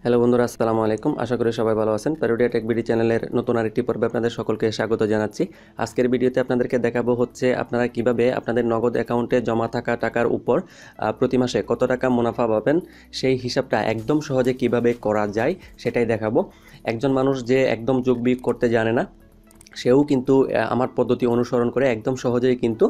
Hello বন্ধুরা, আসসালামু আলাইকুম। আশা করি সবাই ভালো আছেন। প্যারোডিয়া টেক বিডি চ্যানেলের নতুন আরেকটি পর্বে আপনাদের সকলকে স্বাগত জানাচ্ছি। আজকের ভিডিওতে আপনাদেরকে দেখাবো হচ্ছে আপনারা কিভাবে আপনাদের নগদ অ্যাকাউন্টে জমা থাকা টাকার উপর প্রতি মাসে কত টাকা মুনাফা পাবেন সেই হিসাবটা একদম সহজে কিভাবে করা যায় সেটাই দেখাবো। একজন মানুষ যে একদম যোগ বিয়োগ করতে জানে না, সেও কিন্তু আমার পদ্ধতি অনুসরণ করে একদম সহজেই কিন্তু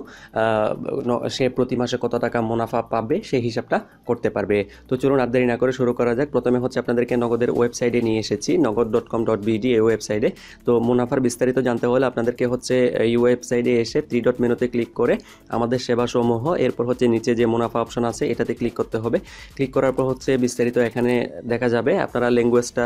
সে প্রতি মাসে কত টাকা মুনাফা পাবে সেই হিসাবটা করতে পারবে। তো চলুন আর দেরি না করে শুরু করা যাক। প্রথমে হচ্ছে আপনাদেরকে নগদের ওয়েবসাইটে নিয়ে এসেছি, nagad.com.bd এই ওয়েবসাইটে। তো মুনাফার বিস্তারিত জানতে হলে আপনাদেরকে হচ্ছে এই ওয়েবসাইটে এসে 3 ডট মেনুতে ক্লিক করে আমাদের সেবাসমূহ, এরপর হচ্ছে নিচে যে মুনাফা অপশন আছে এটাতে ক্লিক করতে হবে। ক্লিক করার পর হচ্ছে বিস্তারিত এখানে দেখা যাবে। আপনারা ল্যাঙ্গুয়েজটা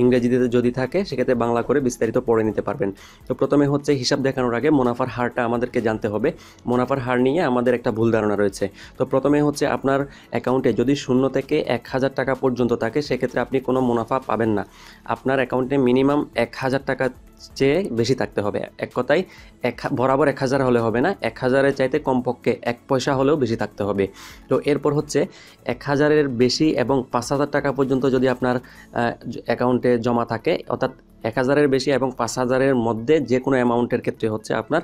ইংরেজিতে যদি থাকে সেক্ষেত্রে বাংলা করে বিস্তারিত পড়ে নিতে পারবেন। তো প্রথমে হচ্ছে হিসাব দেখানোর আগে মুনাফার হারটা আমাদেরকে জানতে হবে। মুনাফার হার নিয়ে আমাদের একটা ভুল ধারণা রয়েছে। তো প্রথমে হচ্ছে আপনার অ্যাকাউন্টে যদি 0 থেকে 1000 টাকা পর্যন্ত থাকে সেক্ষেত্রে আপনি কোনো মুনাফা পাবেন না। আপনার অ্যাকাউন্টে মিনিমাম 1000 টাকা চেয়ে বেশি থাকতে হবে। এক কথায় বরাবর 1000 হলে হবে না, 1000-এর চাইতে কমপক্ষে 1 পয়সা হলেও বেশি থাকতে হবে। তো এরপর হচ্ছে 1000-এর বেশি এবং 5000 টাকা পর্যন্ত যদি আপনার অ্যাকাউন্টে জমা থাকে, অর্থাৎ 1000-এর বেশি এবং 5000-এর মধ্যে যে কোনো অ্যামাউন্টের ক্ষেত্রে হচ্ছে আপনার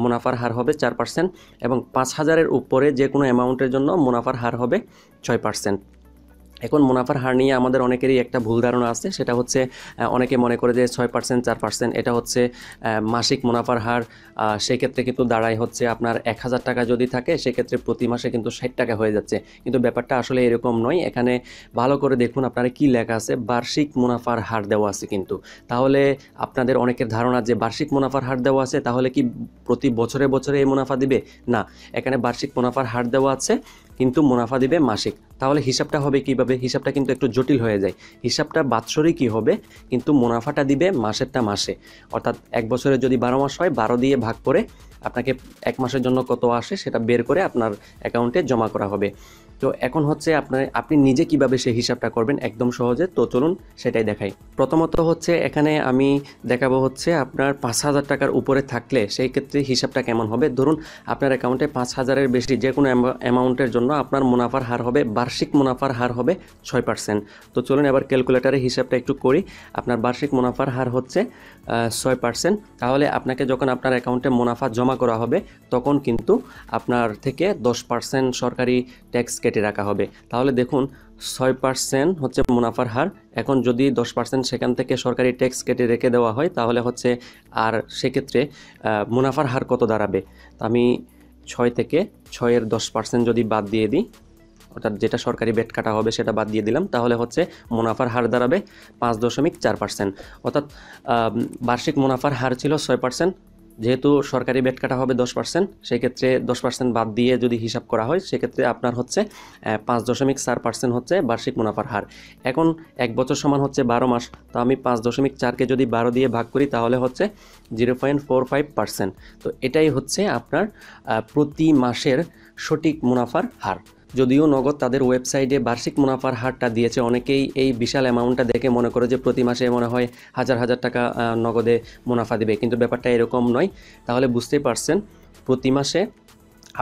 মুনাফার হার হবে 4%, এবং 5000-এর উপরে যে কোনো অ্যামাউন্টের জন্য মুনাফার হার হবে 6%। এখন মুনাফার হার নিয়ে আমাদের অনেকেরই একটা ভুল ধারণা আছে, সেটা হচ্ছে অনেকে মনে করে যে 6%, 4% এটা হচ্ছে মাসিক মুনাফার হার। সেক্ষেত্রে কিন্তু দাঁড়ায় হচ্ছে আপনার 1000 টাকা যদি থাকে সেক্ষেত্রে প্রতি মাসে কিন্তু 60 টাকা হয়ে যাচ্ছে। কিন্তু ব্যাপারটা আসলে এরকম নয়। এখানে ভালো করে দেখুন আপনারা কি লেখা আছে, বার্ষিক মুনাফার হার দেওয়া আছে কিন্তু। তাহলে আপনাদের অনেকের ধারণা যে বার্ষিক মুনাফার হার দেওয়া আছে তাহলে কি প্রতি বছরে বছরে এই মুনাফা দিবে? না, এখানে বার্ষিক মুনাফার হার দেওয়া আছে কিন্তু মুনাফা দিবে মাসিক। তাহলে হিসাবটা হবে কিভাবে? হিসাবটা কিন্তু একটু জটিল হয়ে যায়। হিসাবটা বাৎসরিকই হবে কিন্তু মুনাফাটা দিবে মাসেরটা মাসে। অর্থাৎ এক বছরে যদি 12 মাস হয়, 12 দিয়ে ভাগ করে আপনাকে এক মাসের জন্য কত আসে সেটা বের করে আপনার অ্যাকাউন্টে জমা করা হবে। তো এখন হচ্ছে আপনি নিজে কিভাবে সেই হিসাবটা করবেন একদম সহজে। তো চলুন সেটাই দেখাই। প্রথমত হচ্ছে এখানে আমি দেখাবো হচ্ছে আপনার 5000 টাকার উপরে থাকলে সেই ক্ষেত্রে হিসাবটা কেমন হবে। ধরুন আপনার অ্যাকাউন্টে 5000-এর বেশি যে কোনো অ্যামাউন্টের জন্য আপনার মুনাফার হার হবে, বার্ষিক মুনাফার হার হবে 6%। তো চলুন এবার ক্যালকুলেটারে হিসাবটা একটু করি। আপনার বার্ষিক মুনাফার হার হচ্ছে 6%। তাহলে আপনাকে যখন আপনার অ্যাকাউন্টে মুনাফা জমা করা হবে তখন কিন্তু আপনার থেকে 10% সরকারি ট্যাক্স কেটে রাখা হবে। তাহলে দেখুন 6% হচ্ছে মুনাফার হার। এখন যদি 10% সেখান থেকে সরকারি ট্যাক্স কেটে রেখে দেওয়া হয় তাহলে হচ্ছে আর সেক্ষেত্রে মুনাফার হার কত দাঁড়াবে। আমি 6 থেকে 6-এর 10% যদি বাদ দিয়ে দিই, অর্থাৎ যেটা সরকারি ভ্যাট কাটা হবে সেটা বাদ দিয়ে দিলাম, তাহলে হচ্ছে মুনাফার হার দাঁড়াবে 5.4%। অর্থাৎ বার্ষিক মুনাফার হার ছিল 6%, যেহেতু সরকারি ভ্যাট কাটা হবে 10%, সেক্ষেত্রে 10% বাদ দিয়ে যদি হিসাব করা হয় সেক্ষেত্রে আপনার হচ্ছে 5.4% হচ্ছে বার্ষিক মুনাফার হার। এখন এক বছর সমান হচ্ছে 12 মাস। তো আমি 5.4-কে যদি 12 দিয়ে ভাগ করি তাহলে হচ্ছে 0.45%। তো এটাই হচ্ছে আপনার প্রতি মাসের সঠিক মুনাফার হার। যদিও নগদ তাদের ওয়েবসাইটে বার্ষিক মুনাফার হারটা দিয়েছে, অনেকেই এই বিশাল অ্যামাউন্টটা দেখে মনে করে যে প্রতি মাসে মনে হয় হাজার হাজার টাকা নগদে মুনাফা দিবে, কিন্তু ব্যাপারটা এরকম নয়। তাহলে বুঝতেই পারছেন প্রতি মাসে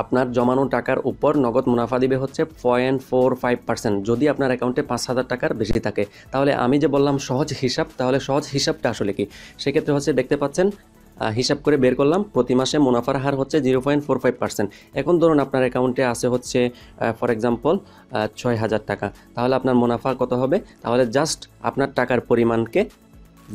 আপনার জমানো টাকার উপর নগদ মুনাফা দিবে হচ্ছে 0.45% যদি আপনার অ্যাকাউন্টে 5000 টাকার বেশি থাকে। তাহলে আমি যে বললাম সহজ হিসাব, তাহলে সহজ হিসাবটা আসলে কি? সেক্ষেত্রে হচ্ছে দেখতে পাচ্ছেন হিসাব করে বের করলাম প্রতি মাসে মুনাফার হার হচ্ছে 0.45%। এখন ধরুন আপনার অ্যাকাউন্টে আছে হচ্ছে ফর এক্সাম্পল 6000 টাকা, তাহলে আপনার মুনাফা কত হবে? তাহলে জাস্ট আপনার টাকার পরিমাণকে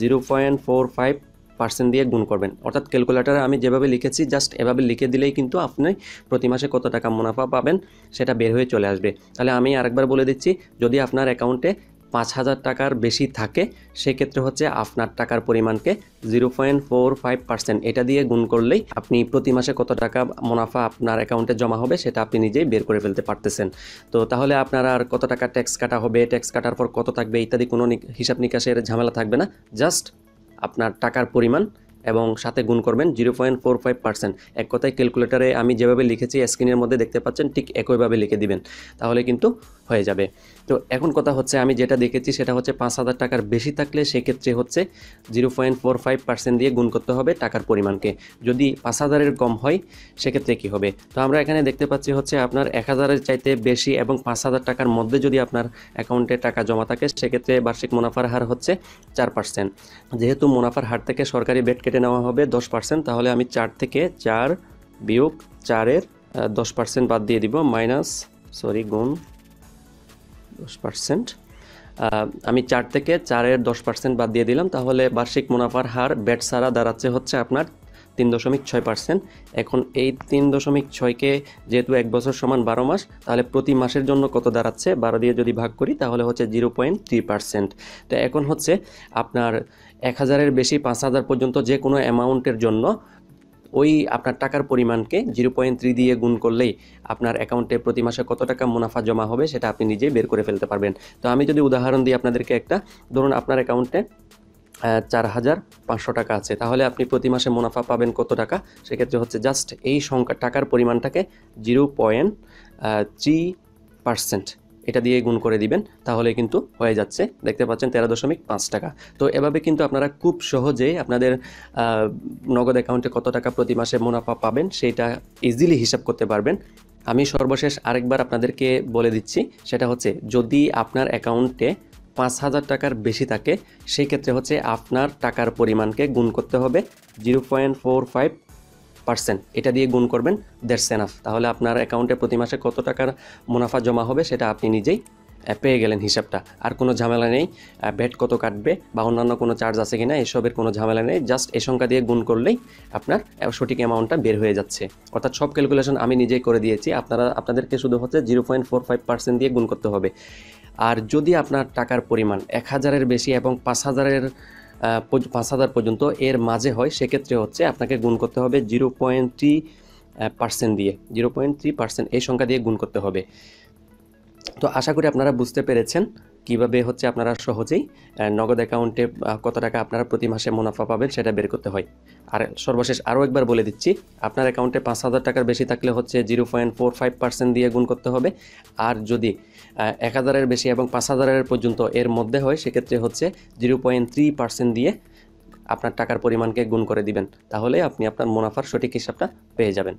0.45% দিয়ে গুণ করবেন। অর্থাৎ ক্যালকুলেটারে আমি যেভাবে লিখেছি জাস্ট এভাবে লিখে দিলেই কিন্তু আপনি প্রতি মাসে কত টাকা মুনাফা পাবেন সেটা বের হয়ে চলে আসবে। তাহলে আমি আরেকবার বলে দিচ্ছি, যদি আপনার অ্যাকাউন্টে 5000 টাকার বেশি থাকে সেক্ষেত্রে হচ্ছে আপনার টাকার পরিমাণকে 0.45% এটা দিয়ে গুণ করলেই আপনি প্রতি মাসে কত টাকা মুনাফা আপনার অ্যাকাউন্টে জমা হবে সেটা আপনি নিজেই বের করে ফেলতে পারতেছেন। তো তাহলে আপনার আর কত টাকা ট্যাক্স কাটা হবে, ট্যাক্স কাটার পর কত থাকবে ইত্যাদি কোনো হিসাব নিকাশের ঝামেলা থাকবে না। জাস্ট আপনার টাকার পরিমাণ এবং সাথে গুণ করবেন 0.45%। এক কথায় ক্যালকুলেটারে আমি যেভাবে লিখেছি স্ক্রিনের মধ্যে দেখতে পাচ্ছেন ঠিক একইভাবে লিখে দিবেন, তাহলে কিন্তু হয়ে যাবে। তো এখন কথা হচ্ছে, আমি যেটা দেখেছি সেটা হচ্ছে 5,000 টাকার বেশি থাকলে সেক্ষেত্রে হচ্ছে 0.45% দিয়ে গুণ করতে হবে টাকার পরিমাণকে। যদি 5,000-এর কম হয় সেক্ষেত্রে কী হবে? তো আমরা এখানে দেখতে পাচ্ছি হচ্ছে আপনার 1,000-এর চাইতে বেশি এবং 5,000 টাকার মধ্যে যদি আপনার অ্যাকাউন্টে টাকা জমা থাকে সেক্ষেত্রে বার্ষিক মুনাফার হার হচ্ছে 4%। যেহেতু মুনাফার হার থেকে সরকারি ভ্যাট কেটে নেওয়া হবে 10%, তাহলে আমি 4 থেকে 4 বিয়োগ 4-এর 10% বাদ দিয়ে দিব, গুণ 10%। আমি 4 থেকে 4-এর 10% বাদ দিয়ে দিলাম, তাহলে বার্ষিক মুনাফার হার ব্যাট ছাড়া দাঁড়াচ্ছে হচ্ছে আপনার 3.6%। এখন এই 3.6কে যেহেতু 1 বছর সমান 12 মাস, তাহলে প্রতি মাসের জন্য কত দাঁড়াচ্ছে? 12 দিয়ে যদি ভাগ করি তাহলে হচ্ছে 0.3%। তো এখন হচ্ছে আপনার 1,000-এর বেশি 5,000 পর্যন্ত যে কোনো অ্যামাউন্টের জন্য ওই আপনার টাকার পরিমাণকে 0.3 দিয়ে গুণ করলেই আপনার অ্যাকাউন্টে প্রতি মাসে কত টাকা মুনাফা জমা হবে সেটা আপনি নিজেই বের করে ফেলতে পারবেন। তো আমি যদি উদাহরণ দিই আপনাদেরকে একটা, ধরুন আপনার অ্যাকাউন্টে 4,500 টাকা আছে, তাহলে আপনি প্রতি মাসে মুনাফা পাবেন কত টাকা? সেক্ষেত্রে হচ্ছে জাস্ট এই সংখ্যা টাকার পরিমাণটাকে 0.3% এটা দিয়ে গুণ করে দিবেন, তাহলে কিন্তু হয়ে যাচ্ছে, দেখতে পাচ্ছেন 13.5 টাকা। তো এভাবে কিন্তু আপনারা খুব সহজেই আপনাদের নগদ অ্যাকাউন্টে কত টাকা প্রতি মাসে মুনাফা পাবেন সেটা ইজিলি হিসাব করতে পারবেন। আমি সর্বশেষ আরেকবার আপনাদেরকে বলে দিচ্ছি, সেটা হচ্ছে যদি আপনার অ্যাকাউন্টে 5,000 টাকার বেশি থাকে সেই ক্ষেত্রে হচ্ছে আপনার টাকার পরিমাণকে গুণ করতে হবে 0.45%। এটা দিয়ে গুণ করবেন, দ্যাটস এনাফ। তাহলে আপনার অ্যাকাউন্টে প্রতি মাসে কত টাকার মুনাফা জমা হবে সেটা আপনি নিজেই পেয়ে গেলেন হিসাবটা। আর কোনো ঝামেলা নেই ভ্যাট কত কাটবে বা অন্যান্য কোনো চার্জ আছে কিনা এসবের কোনো ঝামেলা নেই, জাস্ট এই সংখ্যা দিয়ে গুণ করলেই আপনার সঠিক অ্যামাউন্টটা বের হয়ে যাচ্ছে। অর্থাৎ সব ক্যালকুলেশন আমি নিজেই করে দিয়েছি, আপনাদেরকে শুধু হচ্ছে 0.45% দিয়ে গুণ করতে হবে। আর যদি আপনার টাকার পরিমাণ 1,000-এর বেশি এবং 5,000 পর্যন্ত এর মাঝে হয় সেক্ষেত্রে হচ্ছে আপনাকে গুণ করতে হবে 0.3% দিয়ে, 0.3% এই সংখ্যা দিয়ে গুণ করতে হবে। তো আশা করি আপনারা বুঝতে পেরেছেন কিভাবে হচ্ছে আপনারা সহজেই নগদ অ্যাকাউন্টে কত টাকা আপনারা প্রতি মাসে মুনাফা পাবেন সেটা বের করতে হয়। আর সর্বশেষ আরও একবার বলে দিচ্ছি, আপনার অ্যাকাউন্টে 5,000 টাকার বেশি থাকলে হচ্ছে 0.45% দিয়ে গুণ করতে হবে। আর যদি 1,000-এর বেশি এবং 5,000-এর পর্যন্ত এর মধ্যে হয় সেক্ষেত্রে হচ্ছে 0.3% দিয়ে আপনার টাকার পরিমাণকে গুণ করে দিবেন, তাহলে আপনি আপনার মুনাফার সঠিক হিসাবটা পেয়ে যাবেন।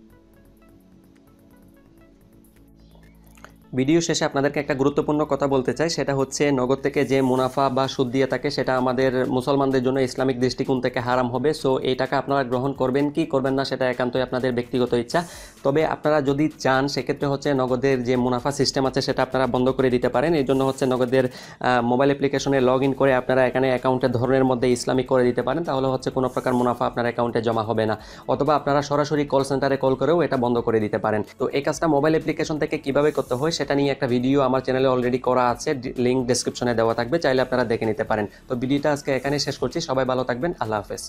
ভিডিও শেষে আপনাদেরকে একটা গুরুত্বপূর্ণ কথা বলতে চাই, সেটা হচ্ছে নগদ থেকে যে মুনাফা বা সুদ দিয়ে থাকে সেটা আমাদের মুসলমানদের জন্য ইসলামিক দৃষ্টিকোণ থেকে হারাম হবে। সো এই টাকা আপনারা গ্রহণ করবেন কি করবেন না সেটা একান্তই আপনাদের ব্যক্তিগত ইচ্ছা। তবে আপনারা যদি চান সেক্ষেত্রে হচ্ছে নগদের যে মুনাফা সিস্টেম আছে সেটা আপনারা বন্ধ করে দিতে পারেন। এই জন্য হচ্ছে নগদের মোবাইল অ্যাপ্লিকেশনে লগ ইন করে আপনারা এখানে অ্যাকাউন্টের ধরনের মধ্যে ইসলামিক করে দিতে পারেন, তাহলে হচ্ছে কোনো প্রকার মুনাফা আপনার অ্যাকাউন্টে জমা হবে না। অথবা আপনারা সরাসরি কল সেন্টারে কল করেও এটা বন্ধ করে দিতে পারেন। তো এই কাজটা মোবাইল অ্যাপ্লিকেশন থেকে কীভাবে করতে হয় সেটা নিয়ে একটা ভিডিও আমার চ্যানেলে অলরেডি করা আছে, লিঙ্ক ডেসক্রিপশনে দেওয়া থাকবে, চাইলে আপনারা দেখে নিতে পারেন। তো ভিডিওটা আজকে এখানে শেষ করছি, সবাই ভালো থাকবেন, আল্লাহ হাফেজ।